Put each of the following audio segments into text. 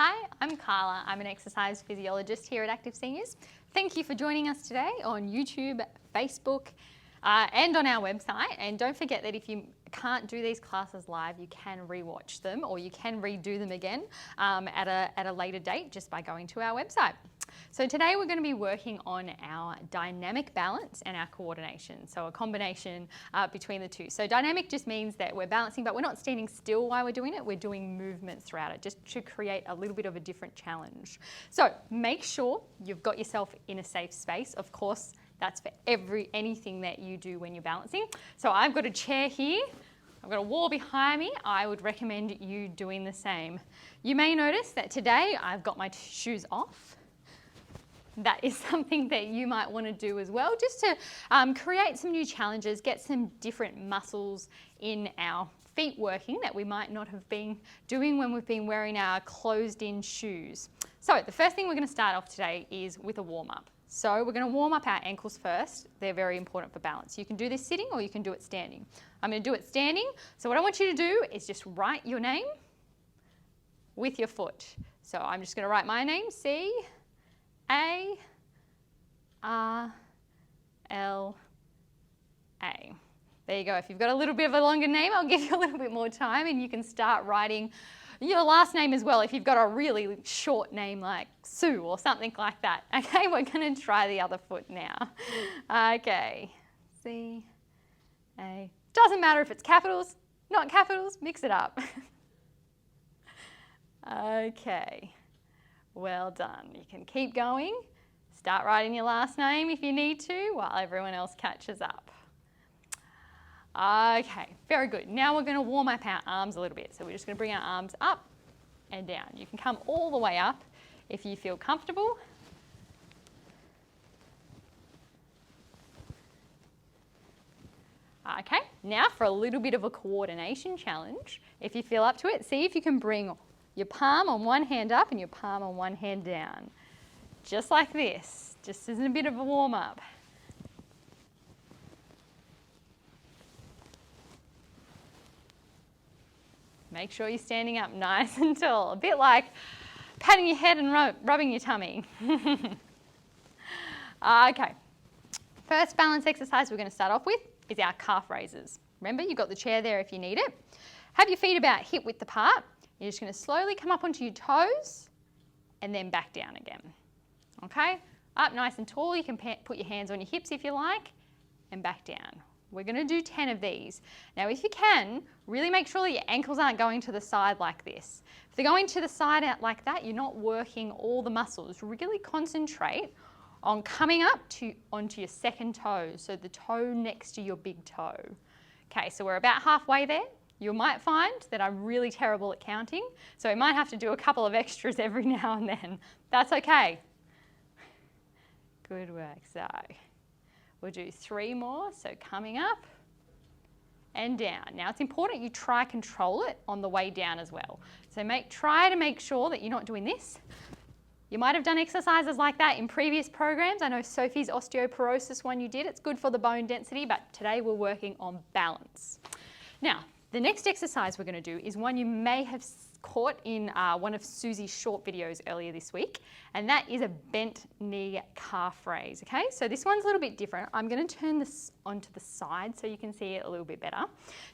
Hi, I'm Carla. I'm an exercise physiologist here at Active Seniors. Thank you for joining us today on YouTube, Facebook, and on our website. And don't forget that if you can't do these classes live, you can rewatch them or you can redo them again at a later date just by going to our website. So today we're going to be working on our dynamic balance and our coordination. So a combination between the two. So dynamic just means that we're balancing, but we're not standing still while we're doing it. We're doing movements throughout it just to create a little bit of a different challenge. So make sure you've got yourself in a safe space. Of course, that's for anything that you do when you're balancing. So I've got a chair here. I've got a wall behind me. I would recommend you doing the same. You may notice that today I've got my shoes off. That is something that you might want to do as well, just to create some new challenges, get some different muscles in our feet working that we might not have been doing when we've been wearing our closed-in shoes. So the first thing we're going to start off today is with a warm-up. So we're going to warm up our ankles first. They're very important for balance. You can do this sitting or you can do it standing. I'm going to do it standing. So what I want you to do is just write your name with your foot. So I'm just going to write my name, C-A-R-L-A. There you go. If you've got a little bit of a longer name, I'll give you a little bit more time and you can start writing your last name as well if you've got a really short name like Sue or something like that. Okay, we're going to try the other foot now. Okay, C-A. Doesn't matter if it's capitals, not capitals, mix it up. Okay, well done. You can keep going. Start writing your last name if you need to while everyone else catches up. Okay, very good. Now we're going to warm up our arms a little bit. So we're just going to bring our arms up and down. You can come all the way up if you feel comfortable. Okay, now for a little bit of a coordination challenge. If you feel up to it, see if you can bring your palm on one hand up and your palm on one hand down. Just like this, just as a bit of a warm-up. Make sure you're standing up nice and tall, a bit like patting your head and rubbing your tummy. Okay, first balance exercise we're going to start off with is our calf raises. Remember, you've got the chair there if you need it. Have your feet about hip width apart. You're just going to slowly come up onto your toes and then back down again. Okay, up nice and tall. You can put your hands on your hips if you like and back down. We're going to do 10 of these. Now, if you can, really make sure that your ankles aren't going to the side like this. If they're going to the side out like that, you're not working all the muscles. Really concentrate on coming up onto your second toe, so the toe next to your big toe. Okay, so we're about halfway there. You might find that I'm really terrible at counting, so I might have to do a couple of extras every now and then. That's okay. Good work. So we'll do 3 more. So coming up and down. Now it's important you try control it on the way down as well. So try to make sure that you're not doing this. You might have done exercises like that in previous programs. I know Sophie's osteoporosis one you did. It's good for the bone density, but today we're working on balance. Now, the next exercise we're going to do is one you may have caught in one of Susie's short videos earlier this week, and that is a bent knee calf raise. Okay, so this one's a little bit different. I'm going to turn this onto the side so you can see it a little bit better.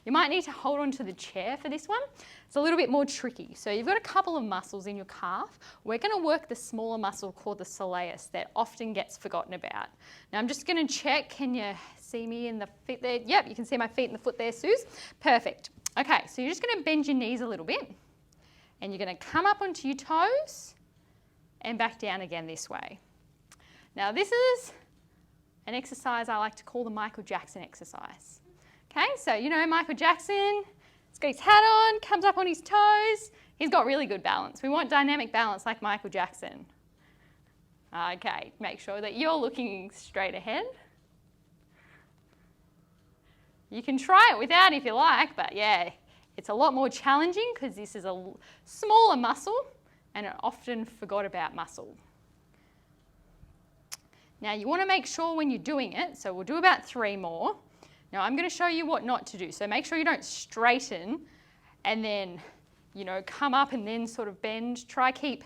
You might need to hold onto the chair for this one. It's a little bit more tricky. So you've got a couple of muscles in your calf. We're going to work the smaller muscle called the soleus that often gets forgotten about. Now I'm just going to check, can you see me in the feet there? Yep, you can see my feet and the foot there, Suze. Perfect. Okay, so you're just going to bend your knees a little bit. And you're going to come up onto your toes and back down again this way. Now this is an exercise I like to call the Michael Jackson exercise. Okay, so you know Michael Jackson, he's got his hat on, comes up on his toes. He's got really good balance. We want dynamic balance like Michael Jackson. Okay, make sure that you're looking straight ahead. You can try it without if you like, but yeah. It's a lot more challenging because this is a smaller muscle and an often forgot about muscle. Now you want to make sure when you're doing it, so we'll do about 3 more. Now I'm going to show you what not to do. So make sure you don't straighten and then you know, come up and then sort of bend. Try keep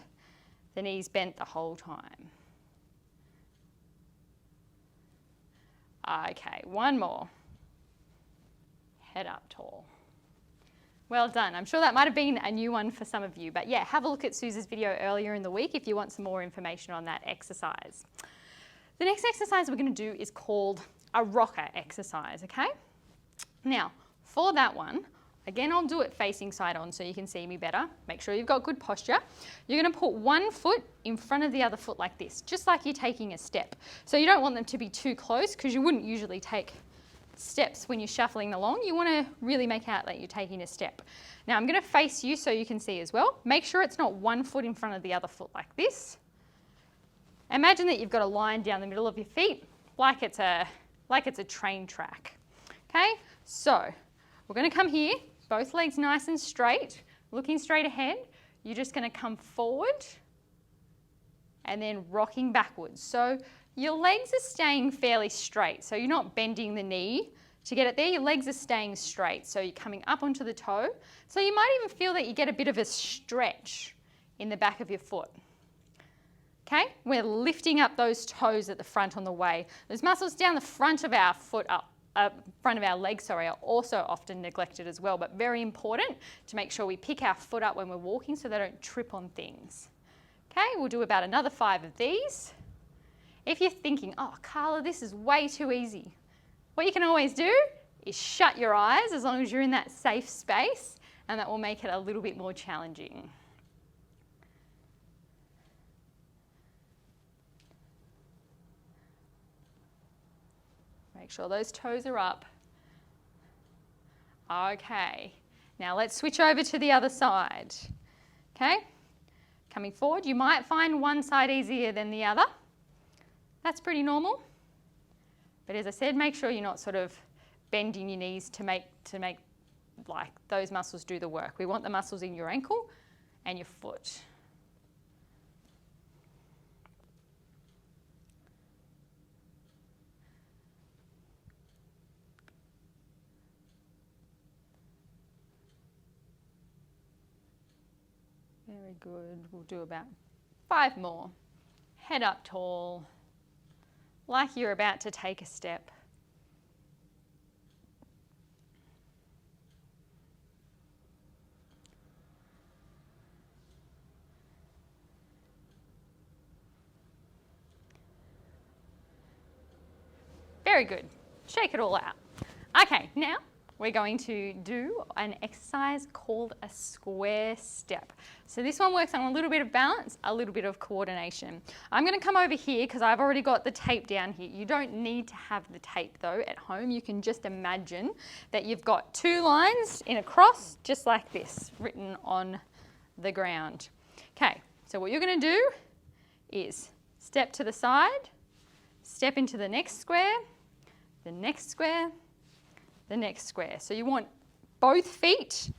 the knees bent the whole time. Okay, one more. Head up tall. Well done. I'm sure that might have been a new one for some of you, but yeah, have a look at Suze's video earlier in the week if you want some more information on that exercise. The next exercise we're going to do is called a rocker exercise, okay? Now, for that one, again, I'll do it facing side on so you can see me better. Make sure you've got good posture. You're going to put one foot in front of the other foot like this, just like you're taking a step. So you don't want them to be too close because you wouldn't usually take steps when you're shuffling along. You want to really make out that you're taking a step. Now I'm going to face you so you can see as well. Make sure it's not one foot in front of the other foot like this. Imagine that you've got a line down the middle of your feet like it's a train track. Okay, so we're going to come here, both legs nice and straight, looking straight ahead. You're just going to come forward and then rocking backwards. So your legs are staying fairly straight, so you're not bending the knee to get it there. Your legs are staying straight, so you're coming up onto the toe. So you might even feel that you get a bit of a stretch in the back of your foot. Okay, we're lifting up those toes at the front on the way. Those muscles down the front of our foot, front of our legs, sorry, are also often neglected as well, but very important to make sure we pick our foot up when we're walking so they don't trip on things. Okay, we'll do about another 5 of these. If you're thinking, oh, Carla, this is way too easy, what you can always do is shut your eyes as long as you're in that safe space, and that will make it a little bit more challenging. Make sure those toes are up. Okay, now let's switch over to the other side. Okay, coming forward, you might find one side easier than the other. That's pretty normal. But as I said, make sure you're not sort of bending your knees to make like those muscles do the work. We want the muscles in your ankle and your foot. Very good. We'll do about 5 more. Head up tall, like you're about to take a step. Very good. Shake it all out. Okay, now we're going to do an exercise called a square step. So this one works on a little bit of balance, a little bit of coordination. I'm going to come over here because I've already got the tape down here. You don't need to have the tape though at home. You can just imagine that you've got 2 lines in a cross just like this written on the ground. Okay, so what you're going to do is step to the side, step into the next square, the next square, the next square. So you want both feet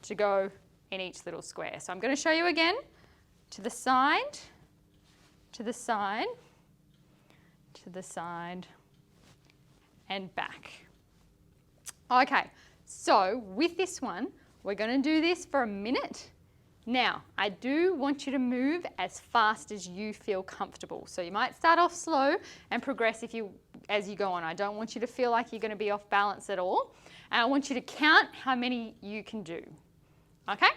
to go in each little square. So I'm going to show you again. To the side, to the side, to the side, and back. Okay, so with this one, we're going to do this for a minute. Now, I do want you to move as fast as you feel comfortable. So you might start off slow and progress as you go on. I don't want you to feel like you're going to be off balance at all. And I want you to count how many you can do. Okay?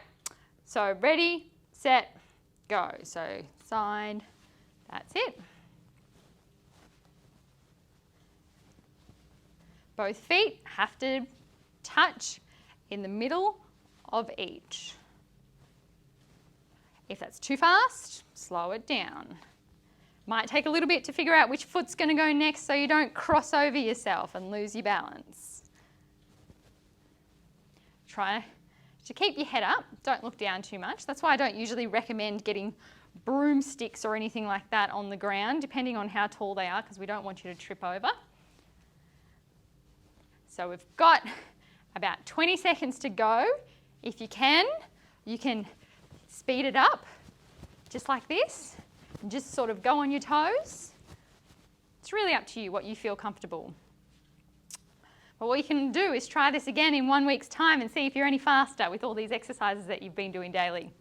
So ready, set, go. So side, that's it. Both feet have to touch in the middle of each. If that's too fast, slow it down. Might take a little bit to figure out which foot's going to go next so you don't cross over yourself and lose your balance. Try to keep your head up. Don't look down too much. That's why I don't usually recommend getting broomsticks or anything like that on the ground, depending on how tall they are, because we don't want you to trip over. So we've got about 20 seconds to go. If you can speed it up, just like this, and just sort of go on your toes. It's really up to you what you feel comfortable. But what you can do is try this again in 1 week's time and see if you're any faster with all these exercises that you've been doing daily.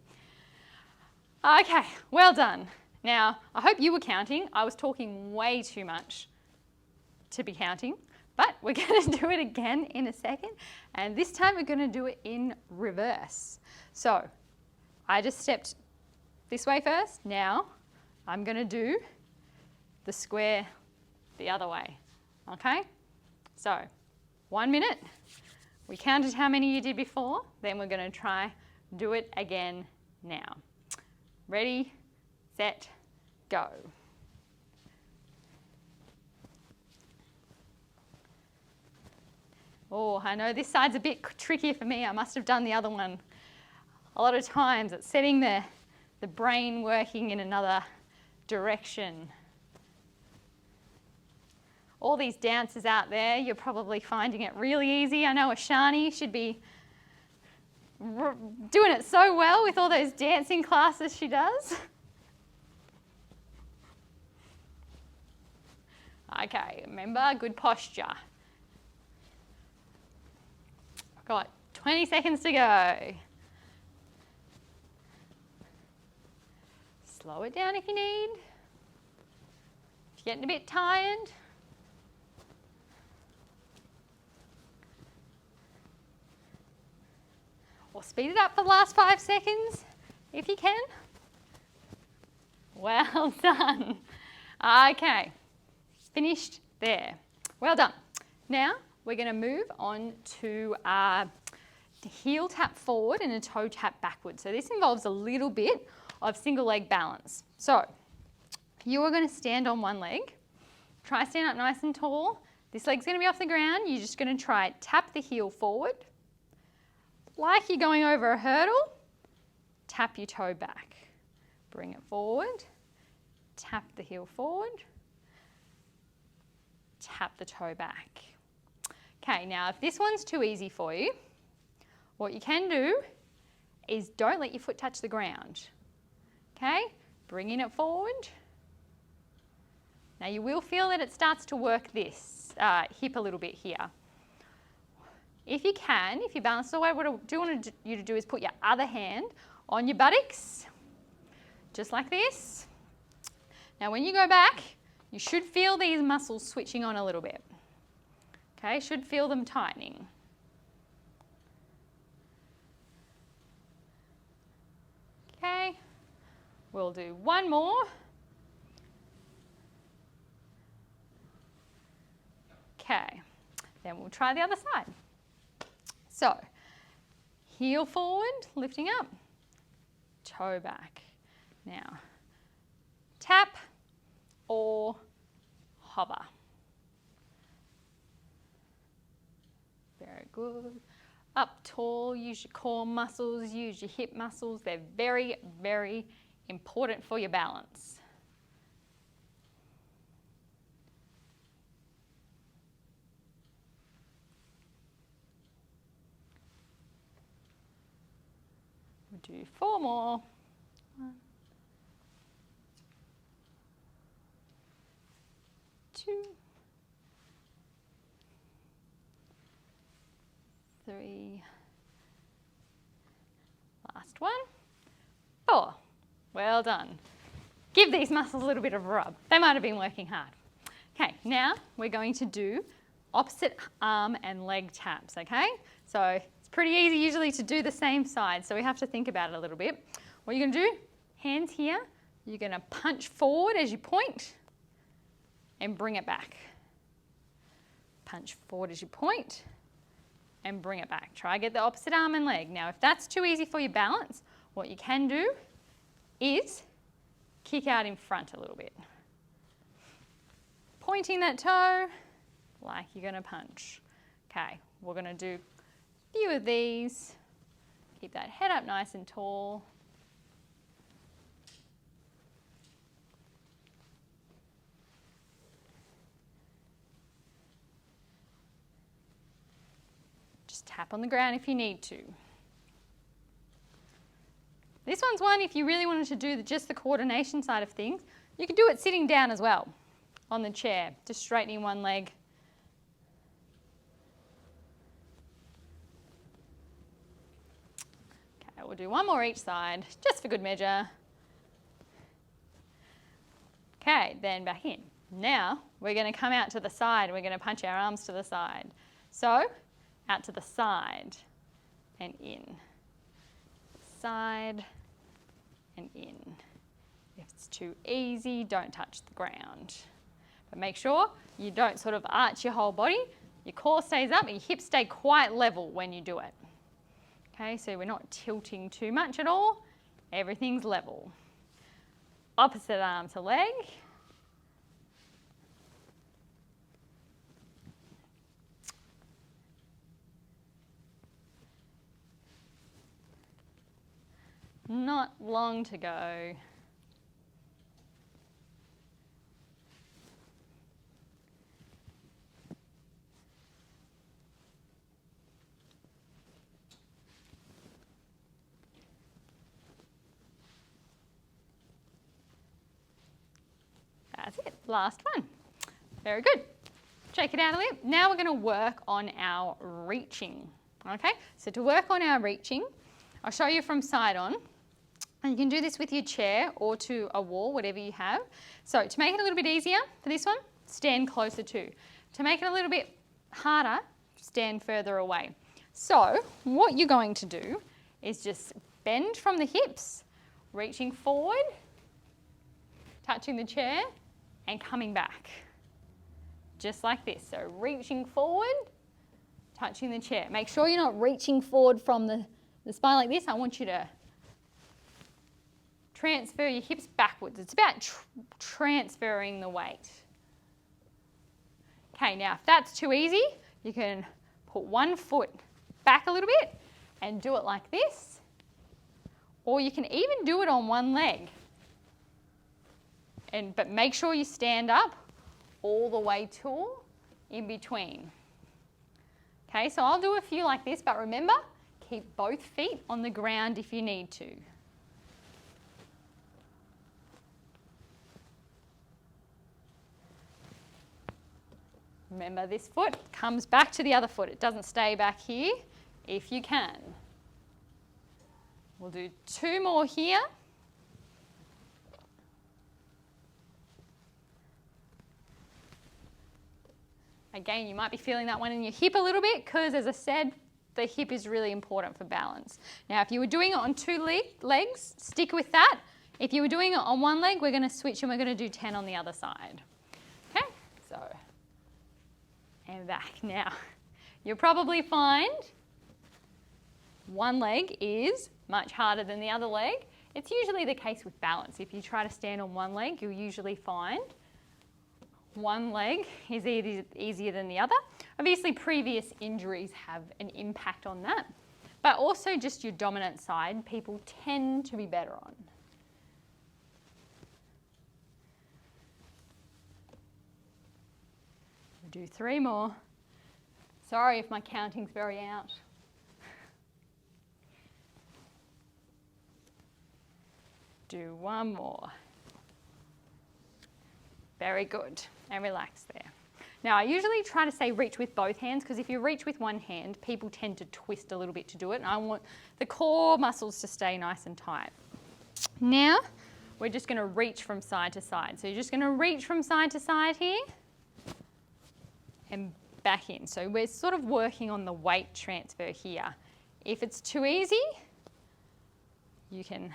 Okay, well done. Now, I hope you were counting. I was talking way too much to be counting, but we're going to do it again in a second, and this time we're going to do it in reverse. So, I just stepped this way first. Now, I'm going to do the square the other way, okay? So, 1 minute. We counted how many you did before, then we're going to try do it again now. Ready, set, go. Oh, I know this side's a bit trickier for me. I must have done the other one a lot of times. It's setting the brain working in another direction. All these dancers out there, you're probably finding it really easy. I know Ashani should be doing it so well with all those dancing classes she does. Okay, remember, good posture. Got 20 seconds to go. Slow it down if you need. If you're getting a bit tired. Or speed it up for the last 5 seconds if you can. Well done. Okay, finished there. Well done. Now we're going to move on to heel tap forward and a toe tap backward. So this involves a little bit of single leg balance. So you are going to stand on one leg. Try stand up nice and tall. This leg's going to be off the ground. You're just going to try tap the heel forward. Like you're going over a hurdle, tap your toe back. Bring it forward, tap the heel forward, tap the toe back. Okay, now if this one's too easy for you, what you can do is don't let your foot touch the ground. Okay, bringing it forward. Now you will feel that it starts to work this hip a little bit here. If you can, if you balance the way, what I do want you to do is put your other hand on your buttocks, just like this. Now when you go back, you should feel these muscles switching on a little bit. Okay, should feel them tightening. Okay, we'll do one more. Okay, then we'll try the other side. So, heel forward, lifting up, toe back. Now, tap or hover. Very good. Up tall, use your core muscles, use your hip muscles. They're very, very important for your balance. We'll do 4 more. 1, 2, 3, last one, 4. Well done. Give these muscles a little bit of a rub. They might have been working hard. Okay, now we're going to do opposite arm and leg taps, okay? So it's pretty easy usually to do the same side, so we have to think about it a little bit. What you're going to do, hands here, you're going to punch forward as you point and bring it back. Punch forward as you point and bring it back. Try get the opposite arm and leg. Now if that's too easy for your balance, what you can do is kick out in front a little bit. Pointing that toe like you're going to punch. Okay, we're going to do a few of these. Keep that head up nice and tall. Just tap on the ground if you need to. This one's one, if you really wanted to do just the coordination side of things, you could do it sitting down as well on the chair, just straightening one leg we'll do one more each side, just for good measure. Okay, then back in. Now, we're going to come out to the side. We're going to punch our arms to the side. So, out to the side and in. Side and in. If it's too easy, don't touch the ground. But make sure you don't sort of arch your whole body. Your core stays up and your hips stay quite level when you do it. Okay, so we're not tilting too much at all. Everything's level. Opposite arm to leg. Not long to go. That's it, last one. Very good. Shake it out a little. Now we're going to work on our reaching. Okay, so to work on our reaching, I'll show you from side on. And you can do this with your chair or to a wall, whatever you have. So to make it a little bit easier for this one, stand closer to. To make it a little bit harder, stand further away. So what you're going to do is just bend from the hips, reaching forward, touching the chair and coming back. Just like this. So reaching forward, touching the chair. Make sure you're not reaching forward from the spine like this. I want you to transfer your hips backwards. It's about transferring the weight. Okay, now if that's too easy, you can put one foot back a little bit and do it like this. Or you can even do it on one leg. But make sure you stand up all the way to in between. Okay, so I'll do a few like this, but remember, keep both feet on the ground if you need to. Remember, this foot comes back to the other foot. It doesn't stay back here if you can. We'll do two more here. Again, you might be feeling that one in your hip a little bit because, as I said, the hip is really important for balance. Now, if you were doing it on two legs, stick with that. If you were doing it on one leg, we're going to switch and we're going to do 10 on the other side. Okay, so, and back. Now, you'll probably find one leg is much harder than the other leg. It's usually the case with balance. If you try to stand on one leg, you'll usually find one leg is easier than the other. Obviously, previous injuries have an impact on that, but also just your dominant side, people tend to be better on. We'll do three more. Sorry if my counting's very out. Do one more. Very good. And relax there. Now, I usually try to say reach with both hands because if you reach with one hand, people tend to twist a little bit to do it, and I want the core muscles to stay nice and tight. Now, we're just going to reach from side to side. So you're just going to reach from side to side here and back in. So we're sort of working on the weight transfer here. If it's too easy, you can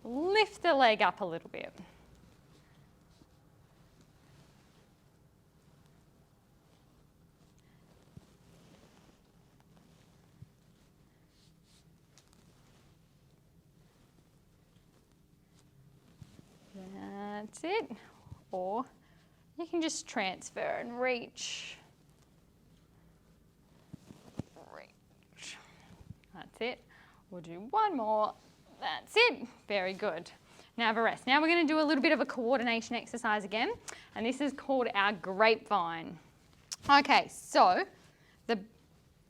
lift the leg up a little bit. That's it. Or you can just transfer and reach. Reach. That's it. We'll do one more. That's it. Very good. Now have a rest. Now we're going to do a little bit of a coordination exercise again, and this is called our grapevine. Okay, so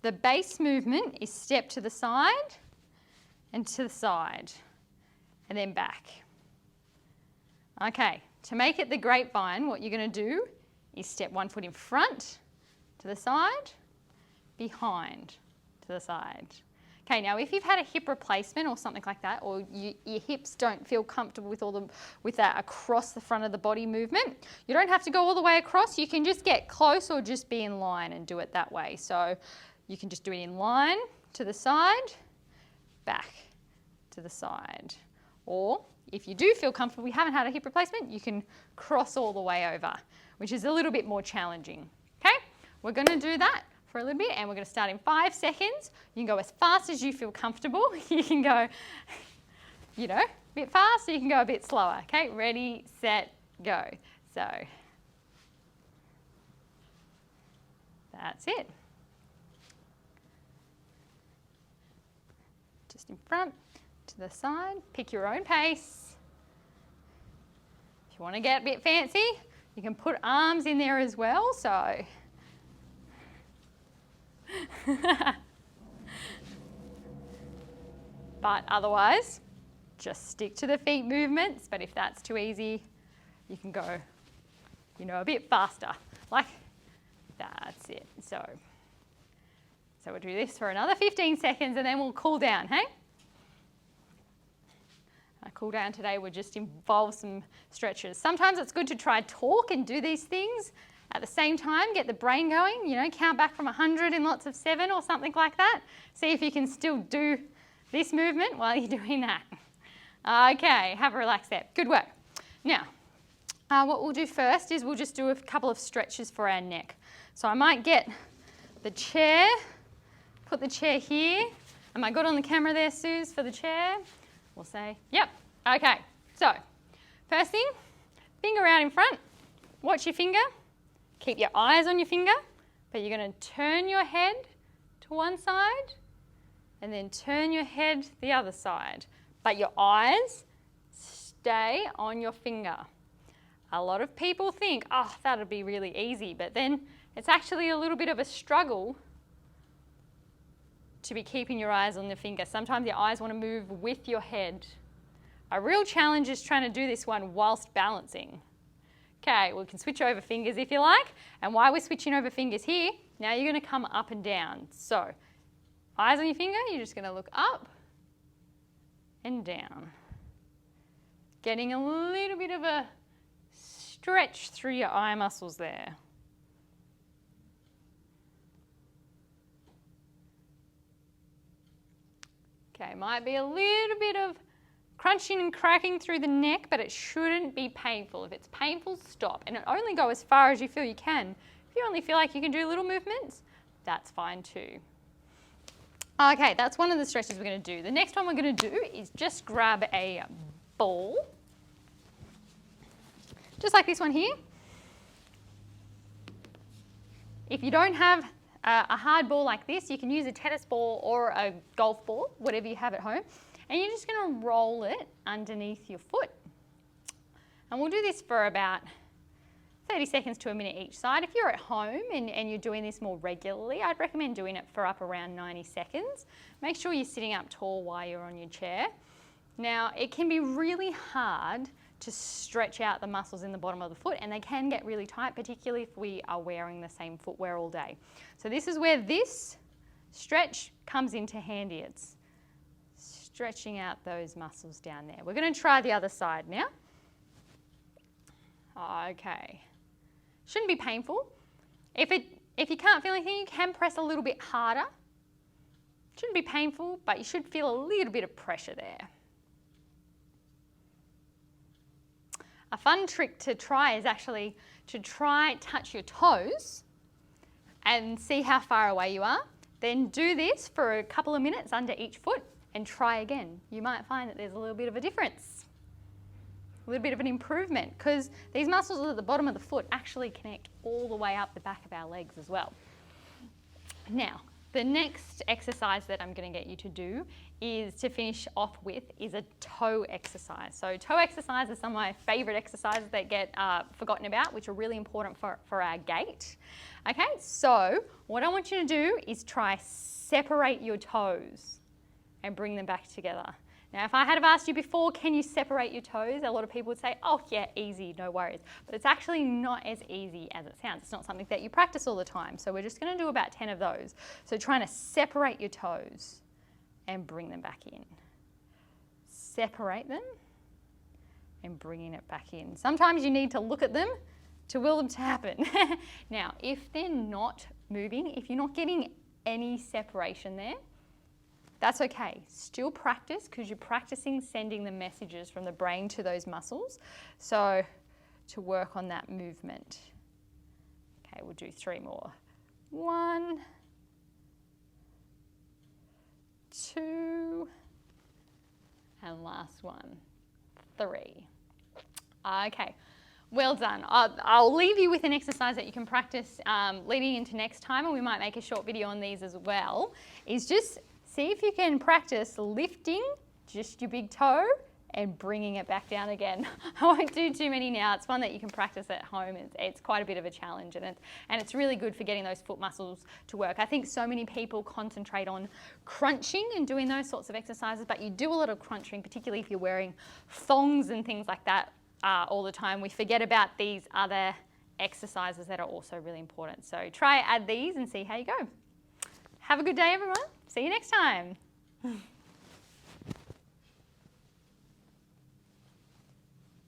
the base movement is step to the side and to the side and then back. Okay, to make it the grapevine, what you're going to do is step one foot in front, to the side, behind, to the side. Okay, now if you've had a hip replacement or something like that, or your hips don't feel comfortable with that across the front of the body movement, you don't have to go all the way across. You can just get close or just be in line and do it that way. So you can just do it in line, to the side, back, to the side. Or if you do feel comfortable, you haven't had a hip replacement, you can cross all the way over, which is a little bit more challenging. Okay, we're going to do that for a little bit, and we're going to start in 5 seconds. You can go as fast as you feel comfortable. You can go, you know, a bit fast, or you can go a bit slower. Okay, ready, set, go. So that's it. Just in front, to the side, pick your own pace. If you want to get a bit fancy, you can put arms in there as well, so. But otherwise, just stick to the feet movements. But if that's too easy, you can go, you know, a bit faster. Like, that's it. So we'll do this for another 15 seconds and then we'll cool down, hey? Our cool down today will just involve some stretches. Sometimes it's good to try talk and do these things at the same time, get the brain going, you know, count back from 100 in lots of 7 or something like that. See if you can still do this movement while you're doing that. Okay, have a relax there. Good work. Now, what we'll do first is we'll just do a couple of stretches for our neck. So I might get the chair, put the chair here. Am I good on the camera there, Suze, for the chair? We'll say, yep. Okay, so first thing, finger out in front. Watch your finger. Keep your eyes on your finger, but you're going to turn your head to one side and then turn your head the other side. But your eyes stay on your finger. A lot of people think, oh, that'll be really easy, but then it's actually a little bit of a struggle to be keeping your eyes on the finger. Sometimes your eyes want to move with your head. A real challenge is trying to do this one whilst balancing. Okay, we can switch over fingers if you like. And while we're switching over fingers here, now you're going to come up and down. So, eyes on your finger, you're just going to look up and down. Getting a little bit of a stretch through your eye muscles there. Okay, might be a little bit of crunching and cracking through the neck, but it shouldn't be painful. If it's painful, stop. And only go as far as you feel you can. If you only feel like you can do little movements, that's fine too. Okay, that's one of the stretches we're going to do. The next one we're going to do is just grab a ball, just like this one here. If you don't have a hard ball like this, you can use a tennis ball or a golf ball, whatever you have at home. And you're just going to roll it underneath your foot. And we'll do this for about 30 seconds to a minute each side. If you're at home and you're doing this more regularly, I'd recommend doing it for up around 90 seconds. Make sure you're sitting up tall while you're on your chair. Now, it can be really hard to stretch out the muscles in the bottom of the foot, and they can get really tight, particularly if we are wearing the same footwear all day. So this is where this stretch comes into handy. It's stretching out those muscles down there. We're going to try the other side now. Okay. Shouldn't be painful. If you can't feel anything, you can press a little bit harder. Shouldn't be painful, but you should feel a little bit of pressure there. A fun trick to try is actually to touch your toes and see how far away you are. Then do this for a couple of minutes under each foot and try again. You might find that there's a little bit of a difference, a little bit of an improvement, because these muscles at the bottom of the foot actually connect all the way up the back of our legs as well. Now, the next exercise that I'm going to get you to do is to finish off with is a toe exercise. So toe exercises are some of my favourite exercises that get forgotten about, which are really important for our gait. Okay, so what I want you to do is try separate your toes and bring them back together. Now, if I had have asked you before, can you separate your toes? A lot of people would say, oh yeah, easy, no worries. But it's actually not as easy as it sounds. It's not something that you practice all the time. So we're just going to do about 10 of those. So trying to separate your toes and bring them back in. Separate them and bringing it back in. Sometimes you need to look at them to will them to happen. Now, if they're not moving, if you're not getting any separation there, that's okay. Still practice, because you're practicing sending the messages from the brain to those muscles. So to work on that movement. Okay, we'll do 3 more. 1, 2, and last one, 3. Okay, well done. I'll leave you with an exercise that you can practice leading into next time, and we might make a short video on these as well, is just see if you can practice lifting just your big toe and bringing it back down again. I won't do too many now. It's one that you can practice at home. It's quite a bit of a challenge, and it's really good for getting those foot muscles to work. I think so many people concentrate on crunching and doing those sorts of exercises, but you do a lot of crunching, particularly if you're wearing thongs and things like that all the time. We forget about these other exercises that are also really important. So try add these and see how you go. Have a good day, everyone. See you next time.